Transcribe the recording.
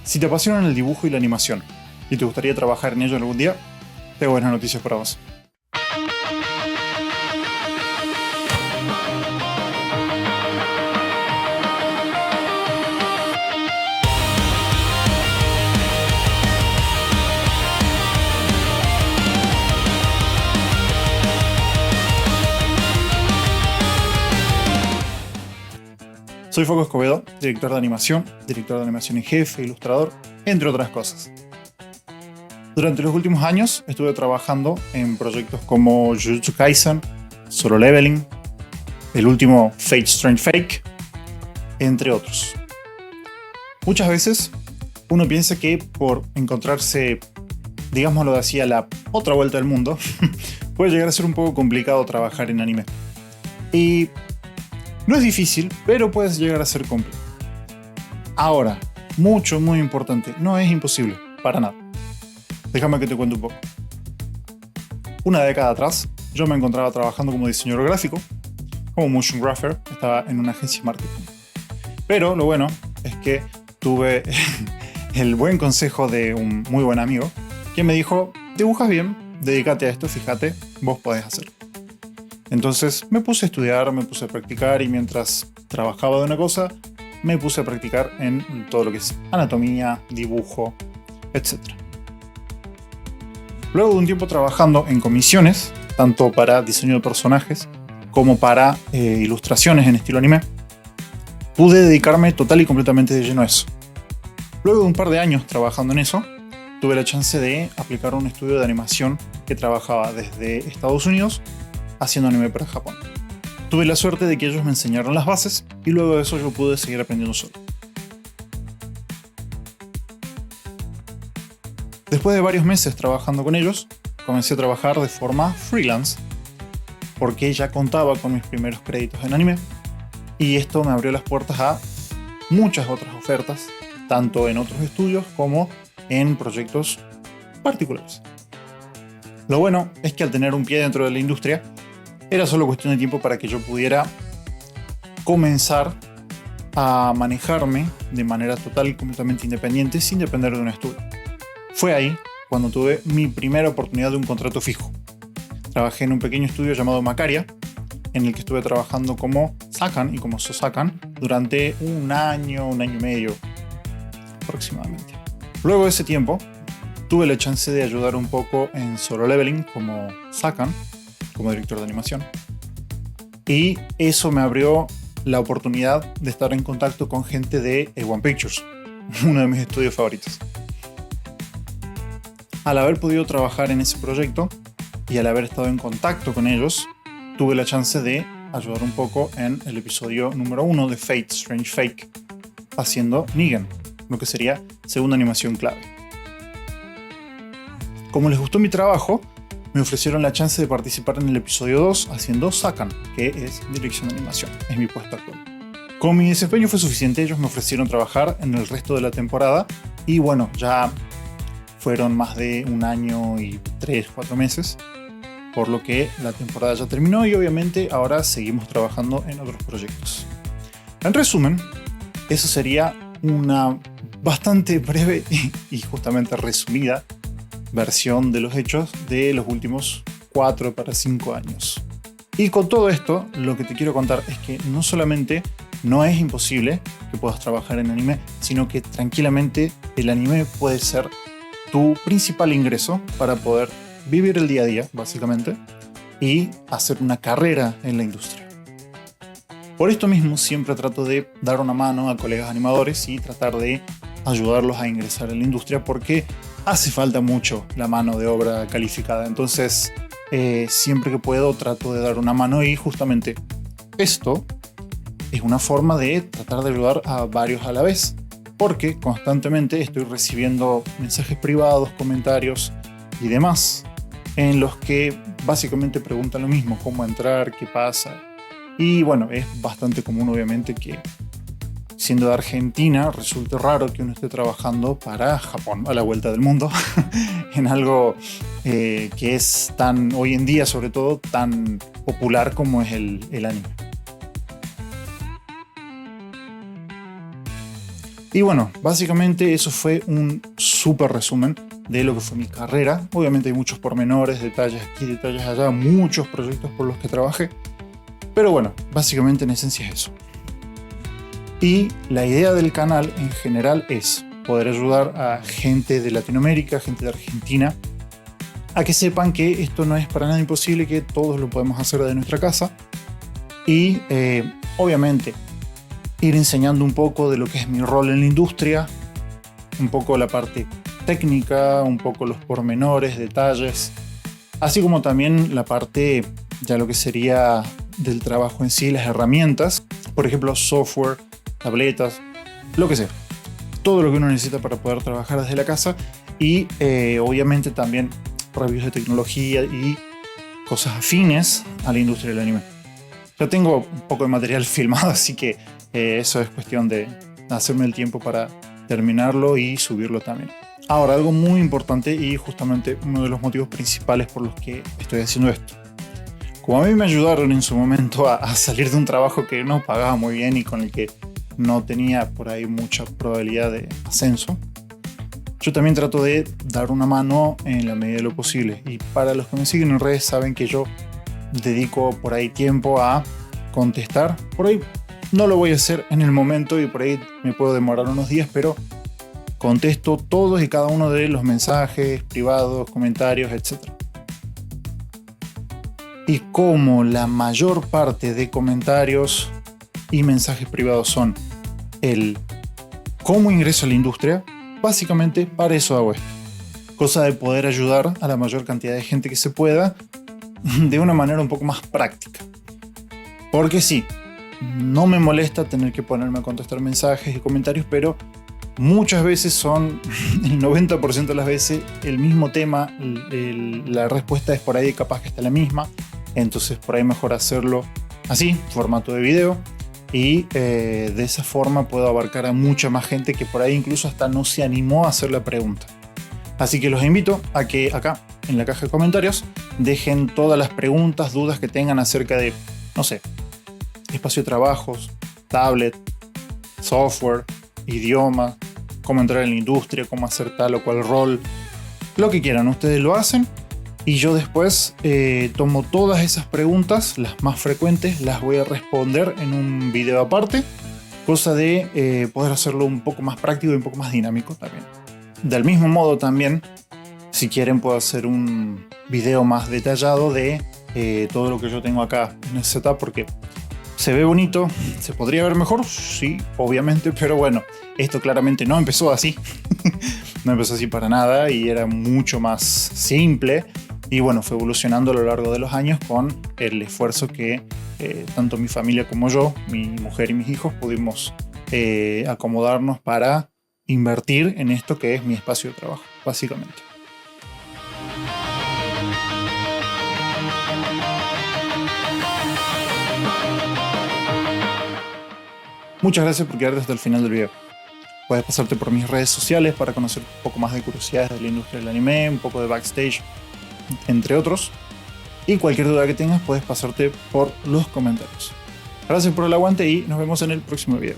Si te apasionan el dibujo y la animación y te gustaría trabajar en ello algún día, tengo buenas noticias para vos. Soy Foco Escobedo, director de animación en jefe, ilustrador, entre otras cosas. Durante los últimos años estuve trabajando en proyectos como Jujutsu Kaisen, Solo Leveling, el último Fate Strange Fake, entre otros. Muchas veces uno piensa que por encontrarse, digámoslo así, a la otra vuelta del mundo, puede llegar a ser un poco complicado trabajar en anime. Y no es difícil, pero puede llegar a ser complejo. Ahora, muy importante, no es imposible, para nada. Déjame que te cuente un poco. Una década atrás, yo me encontraba trabajando como diseñador gráfico, como motion grapher, estaba en una agencia de marketing. Pero lo bueno es que tuve el buen consejo de un muy buen amigo, que me dijo, dibujas bien, dedícate a esto, fíjate, vos podés hacerlo. Entonces me puse a estudiar, me puse a practicar y mientras trabajaba de una cosa, me puse a practicar en todo lo que es anatomía, dibujo, etc. Luego de un tiempo trabajando en comisiones, tanto para diseño de personajes como para ilustraciones en estilo anime, pude dedicarme total y completamente de lleno a eso. Luego de un par de años trabajando en eso, tuve la chance de aplicar a un estudio de animación que trabajaba desde Estados Unidos haciendo anime para Japón. Tuve la suerte de que ellos me enseñaron las bases y luego de eso yo pude seguir aprendiendo solo. Después de varios meses trabajando con ellos, comencé a trabajar de forma freelance porque ya contaba con mis primeros créditos en anime y esto me abrió las puertas a muchas otras ofertas, tanto en otros estudios como en proyectos particulares. Lo bueno es que al tener un pie dentro de la industria, era solo cuestión de tiempo para que yo pudiera comenzar a manejarme de manera total y completamente independiente sin depender de un estudio. Fue ahí cuando tuve mi primera oportunidad de un contrato fijo. Trabajé en un pequeño estudio llamado Macaria, en el que estuve trabajando como Sakan y como Sosakan durante un año y medio aproximadamente. Luego de ese tiempo, tuve la chance de ayudar un poco en Solo Leveling como Sakan, como director de animación. Y eso me abrió la oportunidad de estar en contacto con gente de A1 Pictures, uno de mis estudios favoritos. Al haber podido trabajar en ese proyecto y al haber estado en contacto con ellos, tuve la chance de ayudar un poco en el episodio número 1 de Fate Strange Fake, haciendo Negan, lo que sería segunda animación clave. Como les gustó mi trabajo, me ofrecieron la chance de participar en el episodio 2 haciendo Sakan, que es dirección de animación, es mi puesto actual. Como mi desempeño fue suficiente, ellos me ofrecieron trabajar en el resto de la temporada y bueno, ya fueron más de un año y 3-4 meses, por lo que la temporada ya terminó y obviamente ahora seguimos trabajando en otros proyectos. En resumen, eso sería una bastante breve y justamente resumida versión de los hechos de los últimos 4 para 5 años. Y con todo esto, lo que te quiero contar es que no solamente no es imposible que puedas trabajar en anime, sino que tranquilamente el anime puede ser tu principal ingreso para poder vivir el día a día, básicamente, y hacer una carrera en la industria. Por esto mismo siempre trato de dar una mano a colegas animadores y tratar de ayudarlos a ingresar en la industria porque hace falta mucho la mano de obra calificada. Entonces, siempre que puedo trato de dar una mano y justamente esto es una forma de tratar de ayudar a varios a la vez. Porque constantemente estoy recibiendo mensajes privados, comentarios y demás en los que básicamente preguntan lo mismo, cómo entrar, qué pasa. Y bueno, es bastante común obviamente que siendo de Argentina, resulta raro que uno esté trabajando para Japón, a la vuelta del mundo, en algo que es tan, hoy en día sobre todo, tan popular como es el anime. Y bueno, básicamente eso fue un súper resumen de lo que fue mi carrera. Obviamente hay muchos pormenores, detalles aquí, detalles allá, muchos proyectos por los que trabajé. Pero bueno, básicamente en esencia es eso. Y la idea del canal en general es poder ayudar a gente de Latinoamérica, gente de Argentina, a que sepan que esto no es para nada imposible, que todos lo podemos hacer de nuestra casa. Y obviamente ir enseñando un poco de lo que es mi rol en la industria, un poco la parte técnica, un poco los pormenores, detalles, así como también la parte, ya lo que sería del trabajo en sí, las herramientas, por ejemplo, software, tabletas, lo que sea. Todo lo que uno necesita para poder trabajar desde la casa y obviamente también reviews de tecnología y cosas afines a la industria del anime. Ya tengo un poco de material filmado, así que eso es cuestión de hacerme el tiempo para terminarlo y subirlo también. Ahora, algo muy importante y justamente uno de los motivos principales por los que estoy haciendo esto. Como a mí me ayudaron en su momento a salir de un trabajo que no pagaba muy bien y con el que no tenía por ahí mucha probabilidad de ascenso, yo también trato de dar una mano en la medida de lo posible. Y para los que me siguen en redes saben que yo dedico por ahí tiempo a contestar. Por ahí no lo voy a hacer en el momento y por ahí me puedo demorar unos días, pero contesto todos y cada uno de los mensajes privados, comentarios, etc. Y como la mayor parte de comentarios y mensajes privados son el cómo ingreso a la industria, básicamente para eso hago esto. Cosa de poder ayudar a la mayor cantidad de gente que se pueda de una manera un poco más práctica. Porque sí, no me molesta tener que ponerme a contestar mensajes y comentarios, pero muchas veces son, el 90% de las veces, el mismo tema, la respuesta es por ahí capaz que está la misma, entonces por ahí mejor hacerlo así, formato de video, y de esa forma puedo abarcar a mucha más gente que por ahí incluso hasta no se animó a hacer la pregunta. Así que los invito a que acá, en la caja de comentarios, dejen todas las preguntas, dudas que tengan acerca de, no sé, espacio de trabajos, tablet, software, idioma, cómo entrar en la industria, cómo hacer tal o cual rol, lo que quieran, ustedes lo hacen y yo después tomo todas esas preguntas, las más frecuentes, las voy a responder en un video aparte, cosa de poder hacerlo un poco más práctico y un poco más dinámico también. Del mismo modo también, si quieren puedo hacer un video más detallado de todo lo que yo tengo acá en el setup, porque ¿se ve bonito? ¿Se podría ver mejor? Sí, obviamente, pero bueno, esto claramente no empezó así. No empezó así para nada y era mucho más simple. Y bueno, fue evolucionando a lo largo de los años con el esfuerzo que tanto mi familia como yo, mi mujer y mis hijos, pudimos acomodarnos para invertir en esto que es mi espacio de trabajo, básicamente. Muchas gracias por quedarte hasta el final del video. Puedes pasarte por mis redes sociales para conocer un poco más de curiosidades de la industria del anime, un poco de backstage, entre otros. Y cualquier duda que tengas puedes pasarte por los comentarios. Gracias por el aguante y nos vemos en el próximo video.